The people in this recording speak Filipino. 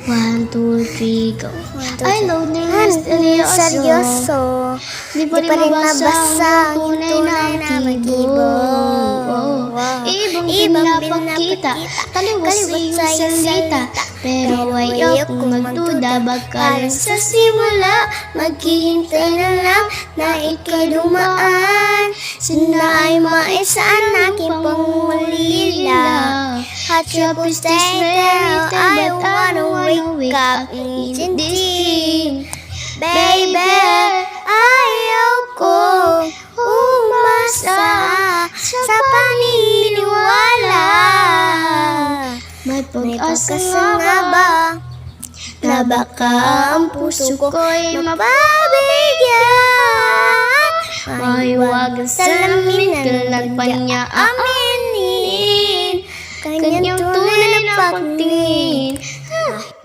1, 2, 3, go. I love ng seryoso. Di pa rin mabasa ang tunay na motibo. Ibang pinapakita, kaliwas sa iyong salita. Pero ayokong magduda, baka sa simula maghihintay na lang na ika'y dumaan. Sana ay maisaan aking pangulila. At tapos later, I wanna wake up in this. Baby, ayaw ko umasa sa paniniwala. May pag-asa nga ba na baka ang puso ko'y mapabigyan? Mahiwagang salamin na nagpan niya aminin. Kanyang tunay na pagtingin